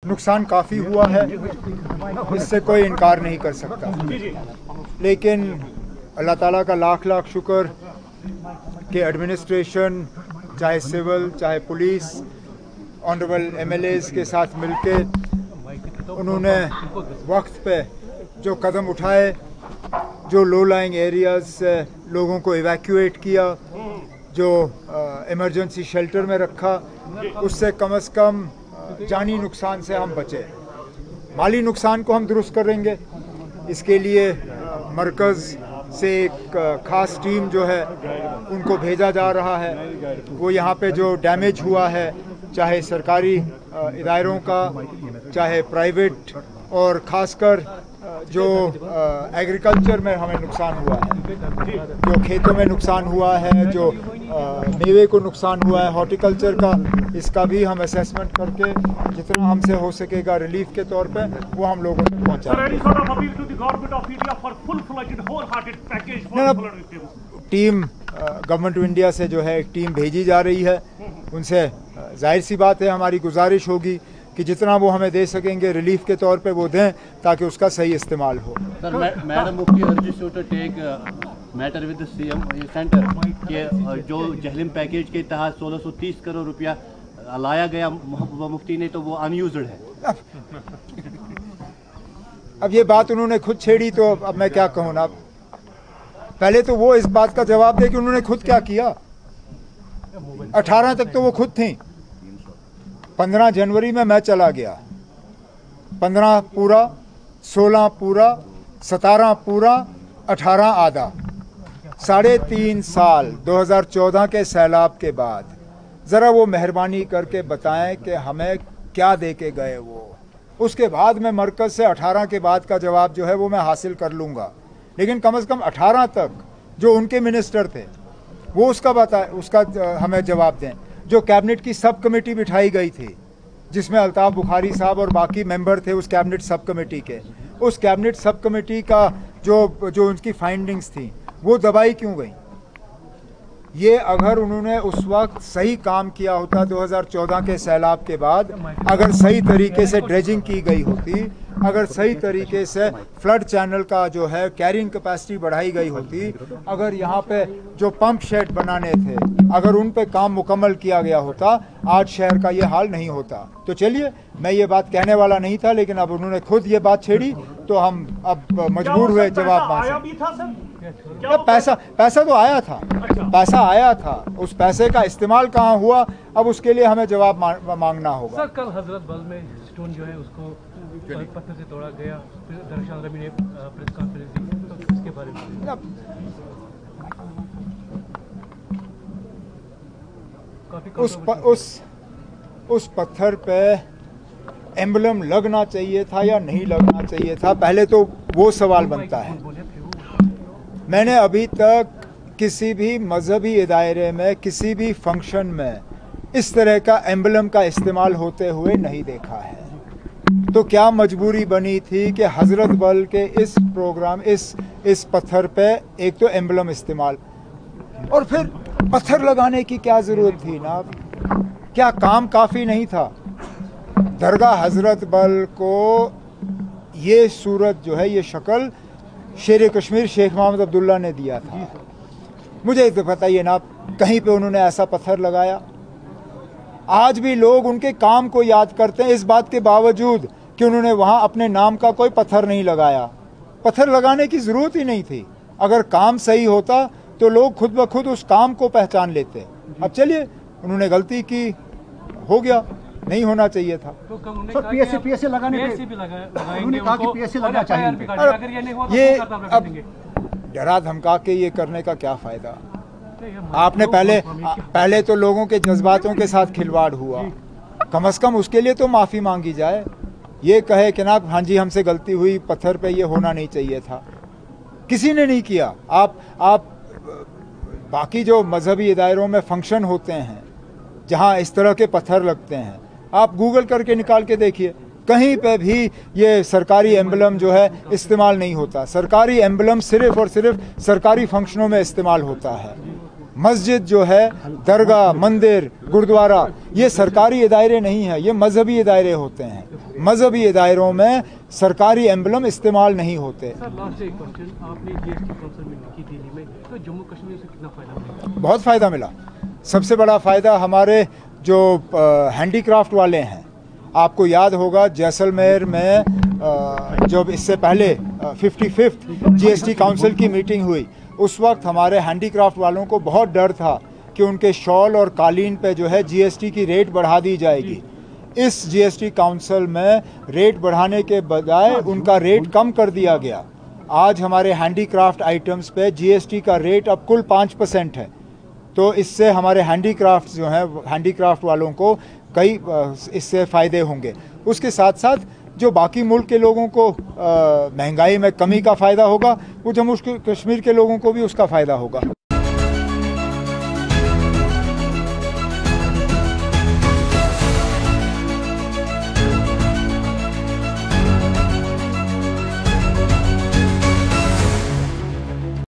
नुकसान काफ़ी हुआ है, इससे कोई इनकार नहीं कर सकता। लेकिन अल्लाह ताला का लाख लाख शुक्र कि एडमिनिस्ट्रेशन, चाहे सिविल चाहे पुलिस, ऑनरेबल एमएलएज के साथ मिलके उन्होंने वक्त पे जो कदम उठाए, जो लो लाइंग एरियाज से लोगों को इवैक्यूएट किया, जो इमरजेंसी शेल्टर में रखा, उससे कम से कम जानी नुकसान से हम बचे। माली नुकसान को हम दुरुस्त करेंगे। इसके लिए मरकज़ से एक ख़ास टीम जो है उनको भेजा जा रहा है। वो यहाँ पे जो डैमेज हुआ है, चाहे सरकारी इदारों का, चाहे प्राइवेट, और ख़ासकर जो एग्रीकल्चर में हमें नुकसान हुआ है, जो खेतों में नुकसान हुआ है, जो मेवे को नुकसान हुआ है, हॉर्टिकल्चर का, इसका भी हम असेसमेंट करके जितना हमसे हो सकेगा रिलीफ के तौर पे वो हम लोगों तक पहुँचाएंगे। टीम गवर्नमेंट ऑफ इंडिया से जो है एक टीम भेजी जा रही है। उनसे जाहिर सी बात है हमारी गुजारिश होगी कि जितना वो हमें दे सकेंगे रिलीफ के तौर पे वो दें, ताकि उसका सही इस्तेमाल हो। Madam Mufti urges you to take matter with CM centre कि जो जहलिम पैकेज के तहत 1630 करोड़ रुपया लाया गया मुफ्ती ने, तो वो अनयूज्ड है। अब ये बात उन्होंने खुद छेड़ी, तो अब मैं क्या कहूँ ना। पहले तो वो इस बात का जवाब दे कि उन्होंने खुद क्या किया। 18 तक तो वो खुद थी। 15 जनवरी में मैं चला गया, 15 पूरा, 16 पूरा, 17 पूरा, 18 आधा, 3.5 साल 2014 के सैलाब के बाद ज़रा वो मेहरबानी करके बताएं कि हमें क्या दे के गए वो। उसके बाद मैं मरकज़ से 18 के बाद का जवाब जो है वो मैं हासिल कर लूँगा, लेकिन कम से कम 18 तक जो उनके मिनिस्टर थे वो उसका हमें जवाब दें। जो कैबिनेट की सब कमेटी बिठाई गई थी, जिसमें अल्ताफ़ बुखारी साहब और बाकी मेंबर थे उस कैबिनेट सब कमेटी के, उस कैबिनेट सब कमेटी का जो उनकी फाइंडिंग्स थी वो दबाई क्यों गई? ये अगर उन्होंने उस वक्त सही काम किया होता, 2014 के सैलाब के बाद अगर सही तरीके से ड्रेजिंग की गई होती, अगर सही तरीके से फ्लड चैनल का जो है कैरिंग कैपेसिटी बढ़ाई गई होती, अगर यहाँ पे जो पंप शेड बनाने थे अगर उन पे काम मुकम्मल किया गया होता, आज शहर का ये हाल नहीं होता। तो चलिए, मैं ये बात कहने वाला नहीं था, लेकिन अब उन्होंने खुद ये बात छेड़ी तो हम अब मजबूर हुए जवाब मांगने। पैसा तो आया था, पैसा आया था, उस पैसे का इस्तेमाल कहाँ हुआ, अब उसके लिए हमें जवाब मांगना होगा। सर, कल हजरत बल में स्टोन जो है उसको पत्थर से तोड़ा गया, दरअसल रवि ने प्रेस कॉन्फ्रेंस दी, तो इसके बारे में उस पत्थर पे एम्बलम लगना चाहिए था या नहीं लगना चाहिए था, पहले तो वो सवाल बनता है। मैंने अभी तक किसी भी मजहबी इदारे में, किसी भी फंक्शन में इस तरह का एम्बलम का इस्तेमाल होते हुए नहीं देखा है। तो क्या मजबूरी बनी थी कि हजरत बल के इस प्रोग्राम, इस पत्थर पे एक तो एम्बलम इस्तेमाल, और फिर पत्थर लगाने की क्या जरूरत थी ना? क्या काम काफ़ी नहीं था? दरगाह हजरत बल को ये सूरत जो है, ये शक्ल शेर कश्मीर शेख मोहम्मद अब्दुल्ला ने दिया था। मुझे तो बताइए ना, कहीं पे उन्होंने ऐसा पत्थर लगाया? आज भी लोग उनके काम को याद करते हैं, इस बात के बावजूद कि उन्होंने वहाँ अपने नाम का कोई पत्थर नहीं लगाया। पत्थर लगाने की ज़रूरत ही नहीं थी। अगर काम सही होता तो लोग खुद ब खुद उस काम को पहचान लेते। अब चलिए, उन्होंने गलती की, हो गया, नहीं होना चाहिए था। तो पीएससी लगाने पे उन्होंने कहा कि पीएससी लगना चाहिए। ये अब डरा धमका के ये करने का क्या फ़ायदा? आपने पहले तो लोगों के जज्बातों के साथ खिलवाड़ हुआ, कम से कम उसके लिए तो माफ़ी मांगी जाए। ये कहे कि ना हाँ जी हमसे गलती हुई, पत्थर पे ये होना नहीं चाहिए था, किसी ने नहीं किया। आप बाकी जो मजहबी इदारों में फंक्शन होते हैं जहाँ इस तरह के पत्थर लगते हैं, आप गूगल करके निकाल के देखिए, कहीं पे भी ये सरकारी एम्बलम जो है इस्तेमाल नहीं होता। सरकारी एम्बलम सिर्फ और सिर्फ सरकारी फंक्शनों में इस्तेमाल होता है। मस्जिद जो है, दरगाह, मंदिर, गुरुद्वारा, ये सरकारी इदारे नहीं है, ये मजहबी इदारे होते हैं। मजहबी इदारों में सरकारी एम्बलम इस्तेमाल नहीं होते। सर लास्ट एक क्वेश्चन, आपने जीएसटी काउंसिल मीटिंग की दिल्ली में, तो जम्मू कश्मीर से कितना फायदा मिला? बहुत फ़ायदा मिला। सबसे बड़ा फ़ायदा हमारे जो हैंडीक्राफ्ट वाले हैं, आपको याद होगा जैसलमेर में जब इससे पहले 55th जीएसटी काउंसिल की मीटिंग हुई, उस वक्त हमारे हैंडीक्राफ्ट वालों को बहुत डर था कि उनके शॉल और कालीन पे जो है जीएसटी की रेट बढ़ा दी जाएगी। इस जीएसटी काउंसिल में रेट बढ़ाने के बजाय उनका रेट कम कर दिया गया। आज हमारे हैंडीक्राफ्ट आइटम्स पे जीएसटी का रेट अब कुल 5% है। तो इससे हमारे हैंडीक्राफ्ट जो हैं, हैंडीक्राफ्ट वालों को कई इससे फ़ायदे होंगे। उसके साथ साथ जो बाकी मुल्क के लोगों को महंगाई में कमी का फ़ायदा होगा, वो जम्मू कश्मीर के लोगों को भी उसका फ़ायदा होगा।